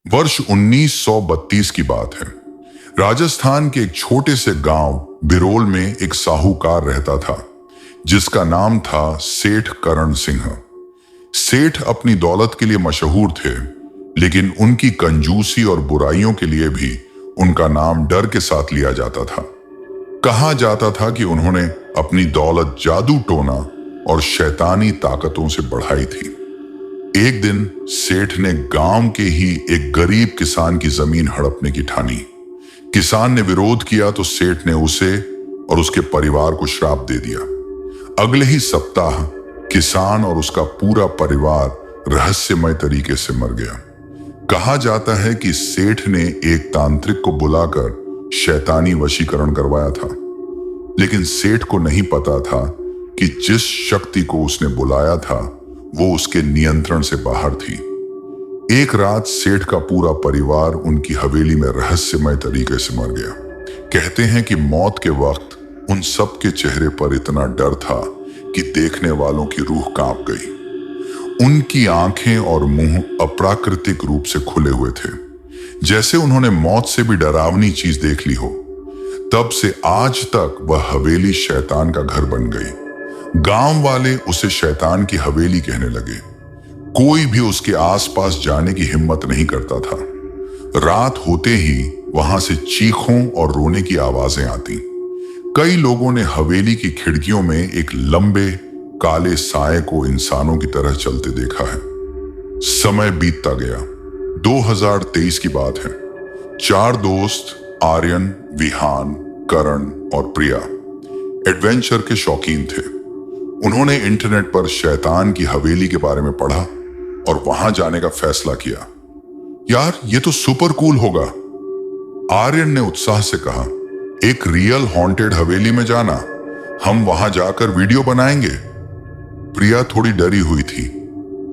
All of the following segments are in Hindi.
वर्ष 1932 की बात है। राजस्थान के एक छोटे से गांव बिरोल में एक साहूकार रहता था जिसका नाम था सेठ करण सिंह। सेठ अपनी दौलत के लिए मशहूर थे, लेकिन उनकी कंजूसी और बुराइयों के लिए भी उनका नाम डर के साथ लिया जाता था। कहा जाता था कि उन्होंने अपनी दौलत जादू टोना और शैतानी ताकतों से बढ़ाई थी। एक दिन सेठ ने गांव के ही एक गरीब किसान की जमीन हड़पने की ठानी। किसान ने विरोध किया तो सेठ ने उसे और उसके परिवार को श्राप दे दिया। अगले ही सप्ताह किसान और उसका पूरा परिवार रहस्यमय तरीके से मर गया। कहा जाता है कि सेठ ने एक तांत्रिक को बुलाकर शैतानी वशीकरण करवाया था, लेकिन सेठ को नहीं पता था कि जिस शक्ति को उसने बुलाया था वो उसके नियंत्रण से बाहर थी। एक रात सेठ का पूरा परिवार उनकी हवेली में रहस्यमय तरीके से मर गया। कहते हैं कि मौत के वक्त उन सब के चेहरे पर इतना डर था कि देखने वालों की रूह कांप गई। उनकी आंखें और मुंह अप्राकृतिक रूप से खुले हुए थे, जैसे उन्होंने मौत से भी डरावनी चीज देख ली हो। तब से आज तक वह हवेली शैतान का घर बन गई। गांव वाले उसे शैतान की हवेली कहने लगे। कोई भी उसके आसपास जाने की हिम्मत नहीं करता था। रात होते ही वहां से चीखों और रोने की आवाजें आती। कई लोगों ने हवेली की खिड़कियों में एक लंबे काले साए को इंसानों की तरह चलते देखा है। समय बीतता गया। 2023 की बात है। 4 दोस्त आर्यन, विहान, करण और प्रिया एडवेंचर के शौकीन थे। उन्होंने इंटरनेट पर शैतान की हवेली के बारे में पढ़ा और वहां जाने का फैसला किया। यार, ये तो सुपर कूल होगा, आर्यन ने उत्साह से कहा। एक रियल हॉन्टेड हवेली में जाना, हम वहां जाकर वीडियो बनाएंगे। प्रिया थोड़ी डरी हुई थी।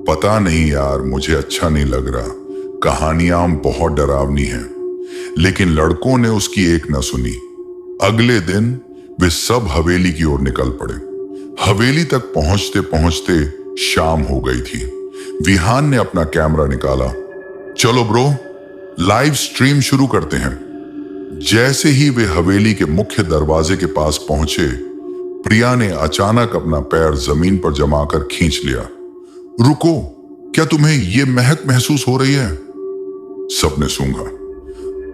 पता नहीं यार, मुझे अच्छा नहीं लग रहा, कहानियां बहुत डरावनी हैं। लेकिन लड़कों ने उसकी एक न सुनी। अगले दिन वे सब हवेली की ओर निकल पड़े। हवेली तक पहुंचते पहुंचते शाम हो गई थी। विहान ने अपना कैमरा निकाला। चलो ब्रो, लाइव स्ट्रीम शुरू करते हैं। जैसे ही वे हवेली के मुख्य दरवाजे के पास पहुंचे, प्रिया ने अचानक अपना पैर जमीन पर जमाकर खींच लिया। रुको, क्या तुम्हें यह महक महसूस हो रही है? सबने सूंघा।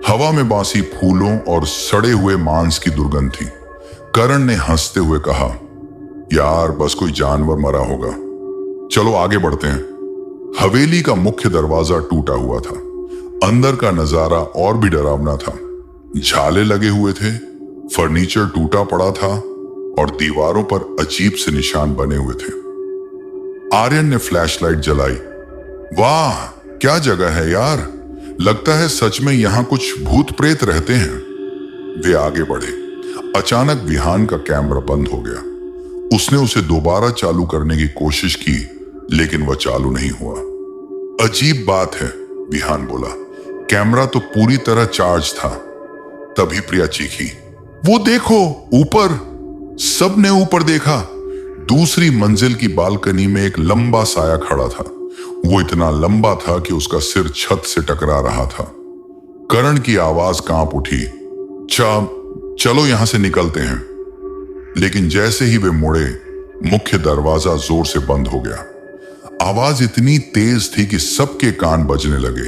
हवा में बासी फूलों और सड़े हुए मांस की दुर्गंध थी। करण ने हंसते हुए कहा, यार बस कोई जानवर मरा होगा, चलो आगे बढ़ते हैं। हवेली का मुख्य दरवाजा टूटा हुआ था। अंदर का नजारा और भी डरावना था। झाले लगे हुए थे, फर्नीचर टूटा पड़ा था और दीवारों पर अजीब से निशान बने हुए थे। आर्यन ने फ्लैशलाइट जलाई। वाह, क्या जगह है यार, लगता है सच में यहां कुछ भूत प्रेत रहते हैं। वे आगे बढ़े। अचानक विहान का कैमरा बंद हो गया। उसने उसे दोबारा चालू करने की कोशिश की, लेकिन वह चालू नहीं हुआ। अजीब बात है, विहान बोला, कैमरा तो पूरी तरह चार्ज था। तभी प्रिया चीखी, वो देखो ऊपर। सबने ऊपर देखा। दूसरी मंजिल की बालकनी में एक लंबा साया खड़ा था। वो इतना लंबा था कि उसका सिर छत से टकरा रहा था। करण की आवाज कांप उठी, चलो यहां से निकलते हैं। लेकिन जैसे ही वे मुड़े, मुख्य दरवाजा जोर से बंद हो गया। आवाज इतनी तेज थी कि सबके कान बजने लगे।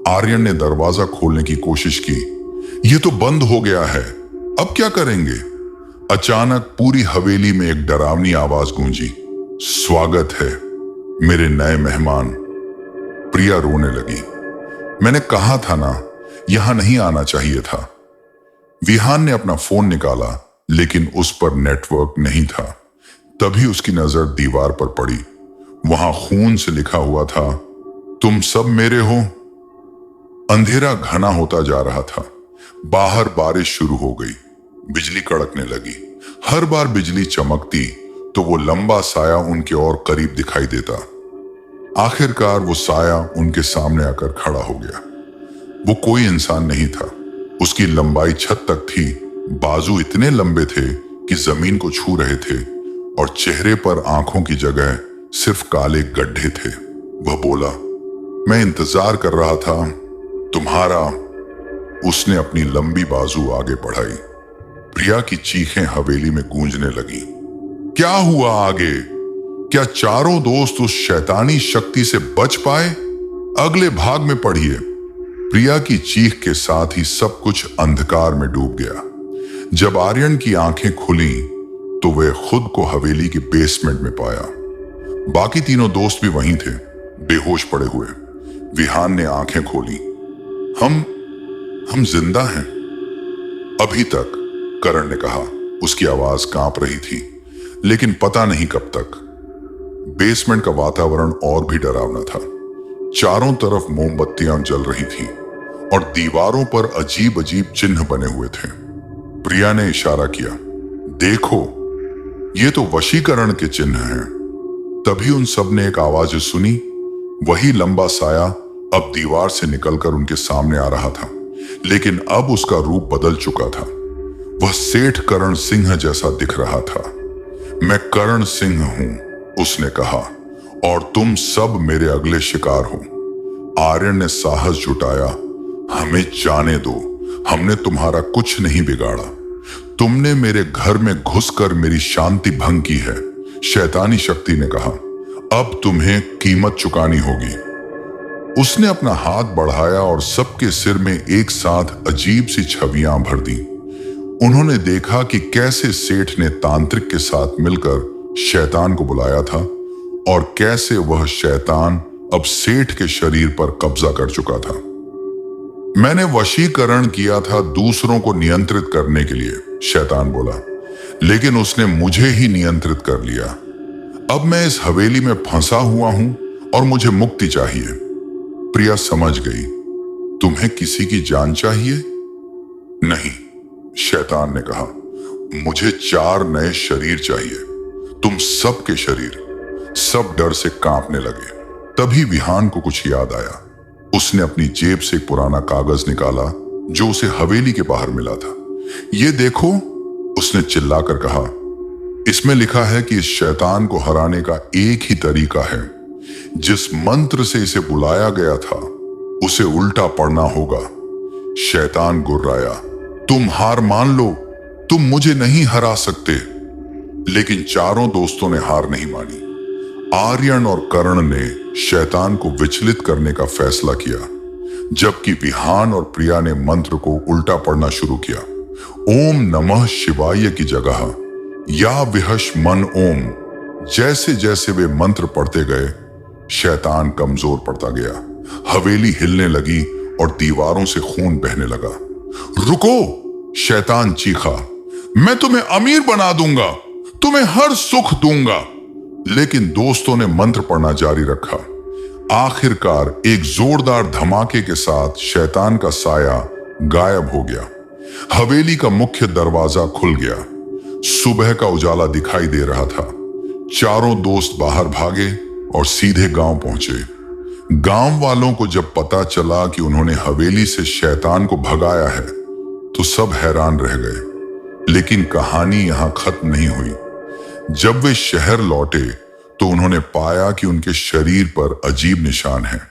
आर्यन ने दरवाजा खोलने की कोशिश की। यह तो बंद हो गया है, अब क्या करेंगे? अचानक पूरी हवेली में एक डरावनी आवाज गूंजी, स्वागत है मेरे नए मेहमान। प्रिया रोने लगी। मैंने कहा था ना, यहां नहीं आना चाहिए था। विहान ने अपना फोन निकाला, लेकिन उस पर नेटवर्क नहीं था। तभी उसकी नजर दीवार पर पड़ी। वहां खून से लिखा हुआ था, तुम सब मेरे हो। अंधेरा घना होता जा रहा था। बाहर बारिश शुरू हो गई। बिजली कड़कने लगी। हर बार बिजली चमकती तो वो लंबा साया उनके और करीब दिखाई देता। आखिरकार वो साया उनके सामने आकर खड़ा हो गया। वो कोई इंसान नहीं था। उसकी लंबाई छत तक थी। बाजू इतने लंबे थे कि जमीन को छू रहे थे और चेहरे पर आंखों की जगह सिर्फ काले गड्ढे थे। वह बोला, मैं इंतजार कर रहा था, तुम्हारा। उसने अपनी लंबी बाजू आगे बढ़ाई। प्रिया की चीखें हवेली में गूंजने लगी। क्या हुआ आगे? क्या चारों दोस्त उस शैतानी शक्ति से बच पाए? अगले भाग में पढ़िए। प्रिया की चीख के साथ ही सब कुछ अंधकार में डूब गया। जब आर्यन की आंखें खुली तो वह खुद को हवेली के बेसमेंट में पाया। बाकी तीनों दोस्त भी वहीं थे, बेहोश पड़े हुए। विहान ने आंखें खोली। हम जिंदा हैं अभी तक, करण ने कहा। उसकी आवाज कांप रही थी, लेकिन पता नहीं कब तक। बेसमेंट का वातावरण और भी डरावना था। चारों तरफ मोमबत्तियां जल रही थीं और दीवारों पर अजीब अजीब चिन्ह बने हुए थे। प्रिया ने इशारा किया, देखो, ये तो वशीकरण के चिन्ह हैं। तभी उन सब ने एक आवाज सुनी। वही लंबा साया अब दीवार से निकलकर उनके सामने आ रहा था, लेकिन अब उसका रूप बदल चुका था। वह सेठ करण सिंह जैसा दिख रहा था। मैं करण सिंह हूं, उसने कहा, और तुम सब मेरे अगले शिकार हो। आर्यन ने साहस जुटाया। हमें जाने दो, हमने तुम्हारा कुछ नहीं बिगाड़ा। तुमने मेरे घर में घुसकर मेरी शांति भंग की है, शैतानी शक्ति ने कहा। अब तुम्हें कीमत चुकानी होगी। उसने अपना हाथ बढ़ाया और सबके सिर में एक साथ अजीब सी छवियां भर दी। उन्होंने देखा कि कैसे सेठ ने तांत्रिक के साथ मिलकर शैतान को बुलाया था और कैसे वह शैतान अब सेठ के शरीर पर कब्जा कर चुका था। मैंने वशीकरण किया था दूसरों को नियंत्रित करने के लिए, शैतान बोला, लेकिन उसने मुझे ही नियंत्रित कर लिया। अब मैं इस हवेली में फंसा हुआ हूं और मुझे मुक्ति चाहिए। प्रिया समझ गई। तुम्हें किसी की जान चाहिए? नहीं, शैतान ने कहा, मुझे 4 नए शरीर चाहिए, तुम सबके शरीर। सब डर से कांपने लगे। तभी विहान को कुछ याद आया। उसने अपनी जेब से एक पुराना कागज निकाला जो उसे हवेली के बाहर मिला था। ये देखो, उसने चिल्लाकर कहा, इसमें लिखा है कि इस शैतान को हराने का एक ही तरीका है। जिस मंत्र से इसे बुलाया गया था उसे उल्टा पढ़ना होगा। शैतान गुर्राया, तुम हार मान लो, तुम मुझे नहीं हरा सकते। लेकिन चारों दोस्तों ने हार नहीं मानी। आर्यन और कर्ण ने शैतान को विचलित करने का फैसला किया, जबकि विहान और प्रिया ने मंत्र को उल्टा पढ़ना शुरू किया। ओम नमः शिवाय की जगह या विहश मन ओम। जैसे जैसे वे मंत्र पढ़ते गए, शैतान कमजोर पड़ता गया। हवेली हिलने लगी और दीवारों से खून बहने लगा। रुको, शैतान चीखा, मैं तुम्हें अमीर बना दूंगा, तुम्हें हर सुख दूंगा। लेकिन दोस्तों ने मंत्र पढ़ना जारी रखा। आखिरकार एक जोरदार धमाके के साथ शैतान का साया गायब हो गया। हवेली का मुख्य दरवाजा खुल गया। सुबह का उजाला दिखाई दे रहा था। चारों दोस्त बाहर भागे और सीधे गांव पहुंचे। गांव वालों को जब पता चला कि उन्होंने हवेली से शैतान को भगाया है तो सब हैरान रह गए। लेकिन कहानी यहां खत्म नहीं हुई। जब वे शहर लौटे तो उन्होंने पाया कि उनके शरीर पर अजीब निशान हैं।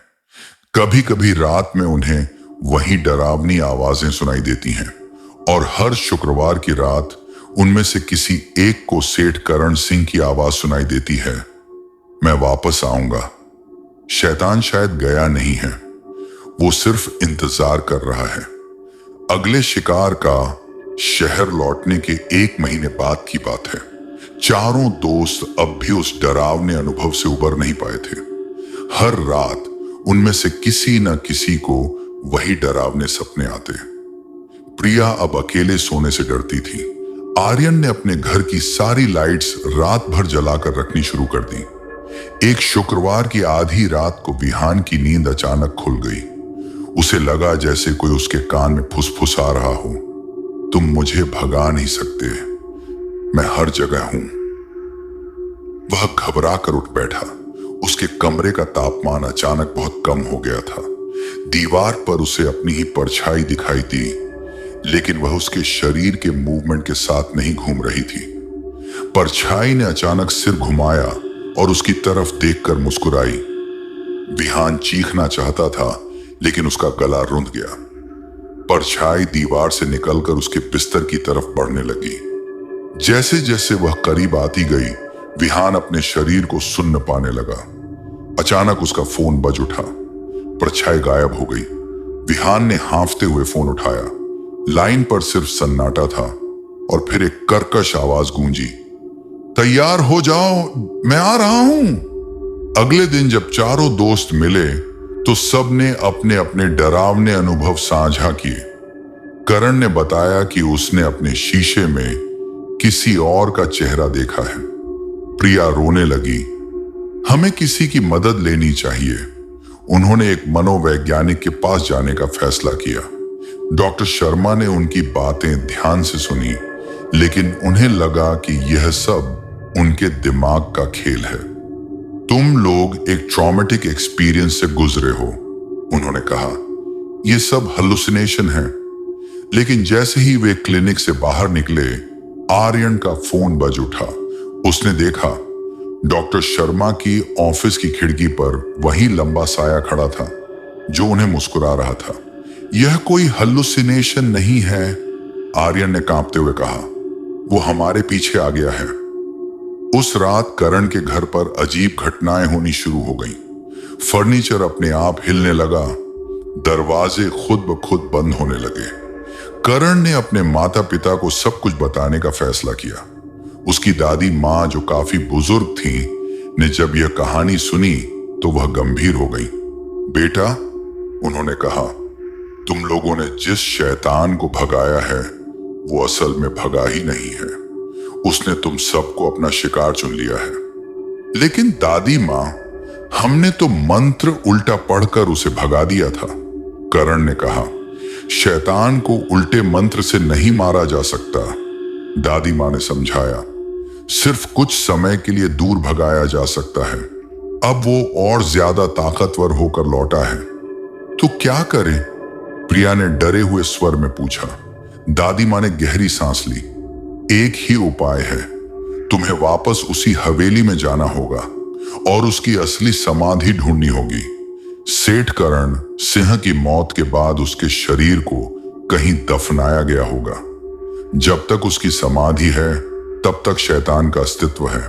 कभी कभी रात में उन्हें वही डरावनी आवाजें सुनाई देती हैं और हर शुक्रवार की रात उनमें से किसी एक को सेठ करण सिंह की आवाज सुनाई देती है, मैं वापस आऊंगा। शैतान शायद गया नहीं है, वो सिर्फ इंतजार कर रहा है। अगले शिकार का शहर लौटने के 1 महीने बाद की बात है। चारों दोस्त अब भी उस डरावने अनुभव से उबर नहीं पाए थे। हर रात उनमें से किसी न किसी को वही डरावने सपने आते। प्रिया अब अकेले सोने से डरती थी। आर्यन ने अपने घर की सारी लाइट्स रात भर जलाकर रखनी शुरू कर दी। एक शुक्रवार की आधी रात को विहान की नींद अचानक खुल गई। उसे लगा जैसे कोई उसके कान में फुसफुसा रहा हो, तुम मुझे भगा नहीं सकते, मैं हर जगह हूं। वह घबरा कर उठ बैठा। उसके कमरे का तापमान अचानक बहुत कम हो गया था। दीवार पर उसे अपनी ही परछाई दिखाई दी, लेकिन वह उसके शरीर के मूवमेंट के साथ नहीं घूम रही थी। परछाई ने अचानक सिर घुमाया और उसकी तरफ देखकर मुस्कुराई। विहान चीखना चाहता था, लेकिन उसका गला रुंध गया। परछाई दीवार से निकलकर उसके बिस्तर की तरफ बढ़ने लगी। जैसे जैसे वह करीब आती गई, विहान अपने शरीर को सुन्न पाने लगा। अचानक उसका फोन बज उठा। परछाई गायब हो गई। विहान ने हांफते हुए फोन उठाया। लाइन पर सिर्फ सन्नाटा था और फिर एक कर्कश आवाज गूंजी, तैयार हो जाओ, मैं आ रहा हूं। अगले दिन जब चारों दोस्त मिले तो सबने अपने अपने डरावने अनुभव साझा किए। करण ने बताया कि उसने अपने शीशे में किसी और का चेहरा देखा है। प्रिया रोने लगी। हमें किसी की मदद लेनी चाहिए। उन्होंने एक मनोवैज्ञानिक के पास जाने का फैसला किया। डॉक्टर शर्मा ने उनकी बातें ध्यान से सुनी, लेकिन उन्हें लगा कि यह सब उनके दिमाग का खेल है। तुम लोग एक ट्रॉमेटिक एक्सपीरियंस से गुजरे हो, उन्होंने कहा। यह सब हलुसिनेशन है। लेकिन जैसे ही वे क्लिनिक से बाहर निकले, आर्यन का फोन बज उठा। उसने देखा डॉक्टर शर्मा की ऑफिस की खिड़की पर वही लंबा साया खड़ा था जो उन्हें मुस्कुरा रहा था। यह कोई हलुसिनेशन नहीं है, आर्यन ने कांपते हुए कहा। वो हमारे पीछे आ गया है। उस रात करण के घर पर अजीब घटनाएं होनी शुरू हो गईं। फर्नीचर अपने आप हिलने लगा। दरवाजे खुद ब खुद बंद होने लगे। करण ने अपने माता पिता को सब कुछ बताने का फैसला किया। उसकी दादी माँ, जो काफी बुजुर्ग थी, ने जब यह कहानी सुनी तो वह गंभीर हो गई। बेटा, उन्होंने कहा, तुम लोगों ने जिस शैतान को भगाया है वो असल में भगा ही नहीं है। उसने तुम सबको अपना शिकार चुन लिया है। लेकिन दादी माँ, हमने तो मंत्र उल्टा पढ़कर उसे भगा दिया था, करण ने कहा। शैतान को उल्टे मंत्र से नहीं मारा जा सकता, दादी माँ ने समझाया। सिर्फ कुछ समय के लिए दूर भगाया जा सकता है। अब वो और ज्यादा ताकतवर होकर लौटा है। तो क्या करें? प्रिया ने डरे हुए स्वर में पूछा। दादी माँ ने गहरी सांस ली। एक ही उपाय है, तुम्हें वापस उसी हवेली में जाना होगा और उसकी असली समाधि ढूंढनी होगी। सेठ करण सिंह की मौत के बाद उसके शरीर को कहीं दफनाया गया होगा। जब तक उसकी समाधि है तब तक शैतान का अस्तित्व है।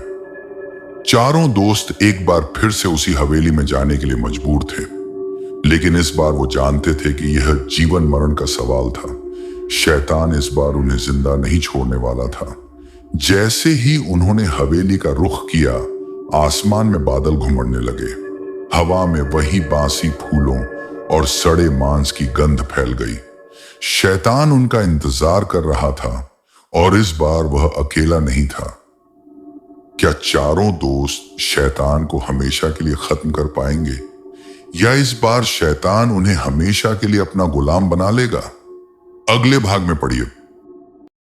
चारों दोस्त एक बार फिर से उसी हवेली में जाने के लिए मजबूर थे, लेकिन इस बार वो जानते थे कि यह जीवन मरण का सवाल था। शैतान इस बार उन्हें जिंदा नहीं छोड़ने वाला था। जैसे ही उन्होंने हवेली का रुख किया, आसमान में बादल घुमड़ने लगे। हवा में वही बासी फूलों और सड़े मांस की गंध फैल गई। शैतान उनका इंतजार कर रहा था और इस बार वह अकेला नहीं था। क्या चारों दोस्त शैतान को हमेशा के लिए खत्म कर पाएंगे, या इस बार शैतान उन्हें हमेशा के लिए अपना गुलाम बना लेगा? अगले भाग में पढ़िए।